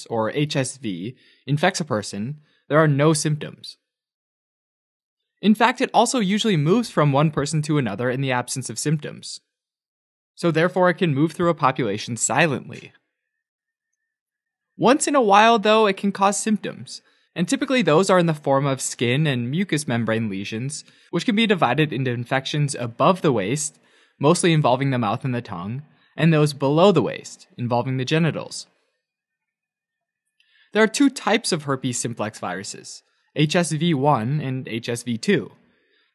or HSV, infects a person, there are no symptoms. In fact, it also usually moves from one person to another in the absence of symptoms. So therefore, it can move through a population silently. Once in a while, though, it can cause symptoms, and typically those are in the form of skin and mucous membrane lesions, which can be divided into infections above the waist, mostly involving the mouth and the tongue, and those below the waist, involving the genitals. There are two types of herpes simplex viruses, HSV-1 and HSV-2,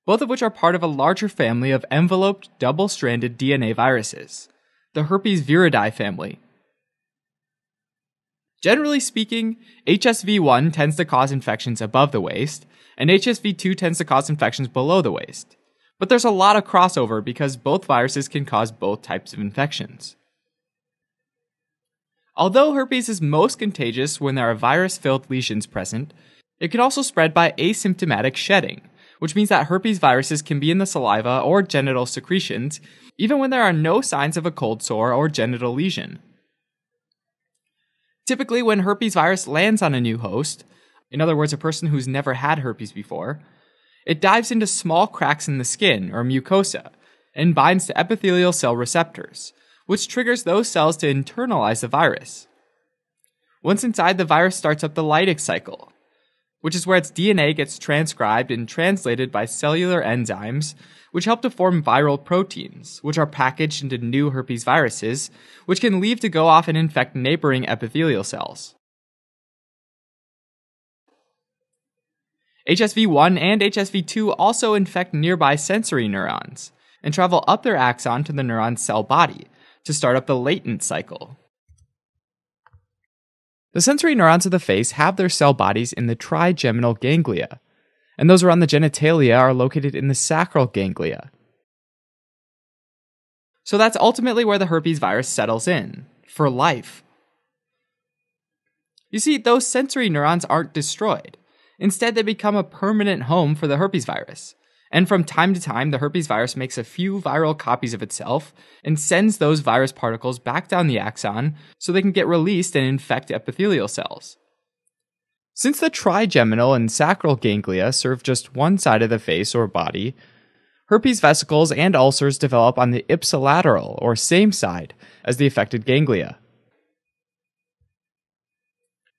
both of which are part of a larger family of enveloped, double-stranded DNA viruses, the Herpesviridae family. Generally speaking, HSV-1 tends to cause infections above the waist, and HSV-2 tends to cause infections below the waist. But there's a lot of crossover because both viruses can cause both types of infections. Although herpes is most contagious when there are virus-filled lesions present, it can also spread by asymptomatic shedding, which means that herpes viruses can be in the saliva or genital secretions, even when there are no signs of a cold sore or genital lesion. Typically, when herpes virus lands on a new host, in other words, a person who's never had herpes before, it dives into small cracks in the skin, or mucosa, and binds to epithelial cell receptors, which triggers those cells to internalize the virus. Once inside, the virus starts up the Lytic cycle, which is where its DNA gets transcribed and translated by cellular enzymes, which help to form viral proteins, which are packaged into new herpes viruses, which can leave to go off and infect neighboring epithelial cells. HSV-1 and HSV-2 also infect nearby sensory neurons, and travel up their axon to the neuron's cell body, to start up the latent cycle. The sensory neurons of the face have their cell bodies in the trigeminal ganglia, and those around the genitalia are located in the sacral ganglia. So that's ultimately where the herpes virus settles in, for life. You see, those sensory neurons aren't destroyed. Instead, they become a permanent home for the herpes virus. And from time to time, the herpes virus makes a few viral copies of itself and sends those virus particles back down the axon so they can get released and infect epithelial cells. Since the trigeminal and sacral ganglia serve just one side of the face or body, herpes vesicles and ulcers develop on the ipsilateral or same side as the affected ganglia.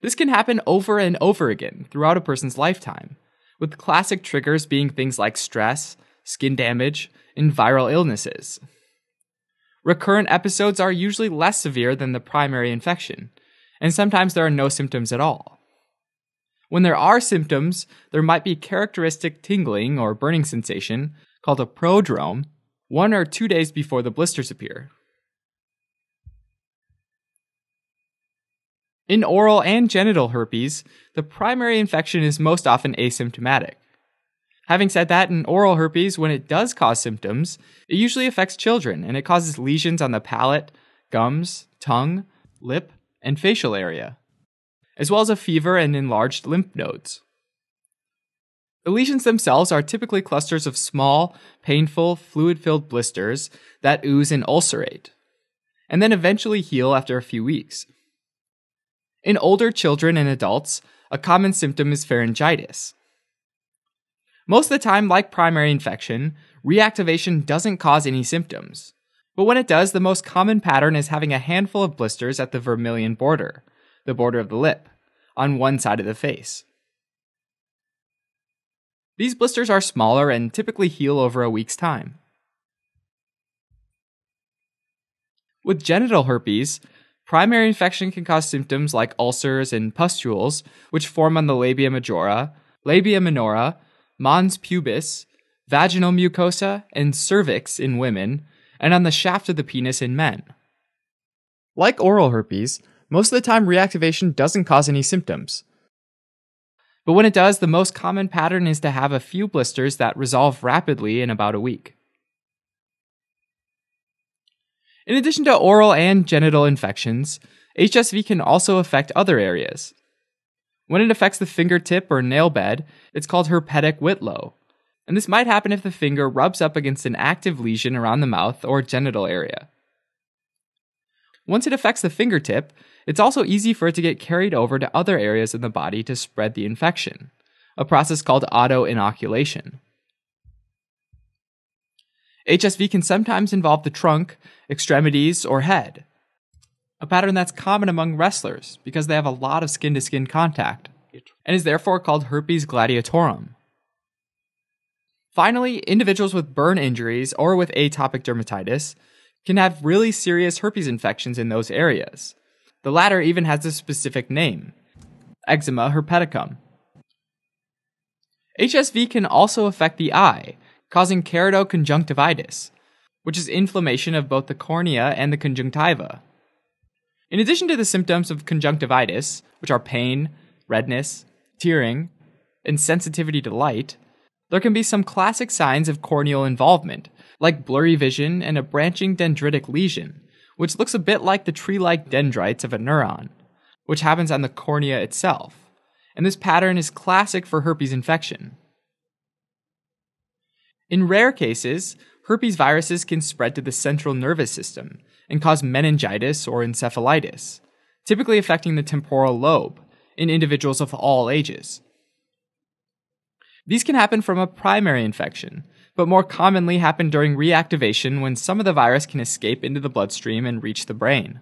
This can happen over and over again throughout a person's lifetime, with classic triggers being things like stress, skin damage, and viral illnesses. Recurrent episodes are usually less severe than the primary infection, and sometimes there are no symptoms at all. When there are symptoms, there might be characteristic tingling or burning sensation, called a prodrome, 1 or 2 days before the blisters appear. In oral and genital herpes, the primary infection is most often asymptomatic. Having said that, in oral herpes, when it does cause symptoms, it usually affects children, and it causes lesions on the palate, gums, tongue, lip, and facial area, as well as a fever and enlarged lymph nodes. The lesions themselves are typically clusters of small, painful, fluid-filled blisters that ooze and ulcerate, and then eventually heal after a few weeks. In older children and adults, a common symptom is pharyngitis. Most of the time, like primary infection, reactivation doesn't cause any symptoms. But when it does, the most common pattern is having a handful of blisters at the vermilion border, the border of the lip, on one side of the face. These blisters are smaller and typically heal over a week's time. With genital herpes, primary infection can cause symptoms like ulcers and pustules, which form on the labia majora, labia minora, mons pubis, vaginal mucosa, and cervix in women, and on the shaft of the penis in men. Like oral herpes, most of the time reactivation doesn't cause any symptoms. But when it does, the most common pattern is to have a few blisters that resolve rapidly in about a week. In addition to oral and genital infections, HSV can also affect other areas. When it affects the fingertip or nail bed, it's called herpetic whitlow, and this might happen if the finger rubs up against an active lesion around the mouth or genital area. Once it affects the fingertip, It's also easy for it to get carried over to other areas in the body to spread the infection, a process called auto-inoculation. HSV can sometimes involve the trunk, extremities, or head, a pattern that's common among wrestlers because they have a lot of skin-to-skin contact, and is therefore called herpes gladiatorum. Finally, individuals with burn injuries or with atopic dermatitis can have really serious herpes infections in those areas. The latter even has a specific name, eczema herpeticum. HSV can also affect the eye, causing keratoconjunctivitis, which is inflammation of both the cornea and the conjunctiva. In addition to the symptoms of conjunctivitis, which are pain, redness, tearing, and sensitivity to light, there can be some classic signs of corneal involvement, like blurry vision and a branching dendritic lesion, which looks a bit like the tree-like dendrites of a neuron, which happens on the cornea itself, and this pattern is classic for herpes infection. In rare cases, herpes viruses can spread to the central nervous system and cause meningitis or encephalitis, typically affecting the temporal lobe in individuals of all ages. These can happen from a primary infection, but more commonly happen during reactivation when some of the virus can escape into the bloodstream and reach the brain.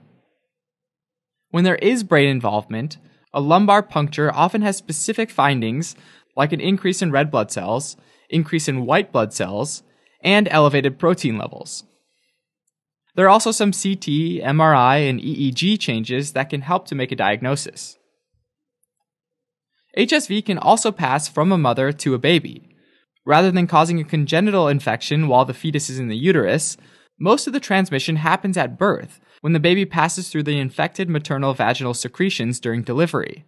When there is brain involvement, a lumbar puncture often has specific findings like an increase in red blood cells, increase in white blood cells, and elevated protein levels. There are also some CT, MRI, and EEG changes that can help to make a diagnosis. HSV can also pass from a mother to a baby. Rather than causing a congenital infection while the fetus is in the uterus, most of the transmission happens at birth when the baby passes through the infected maternal vaginal secretions during delivery.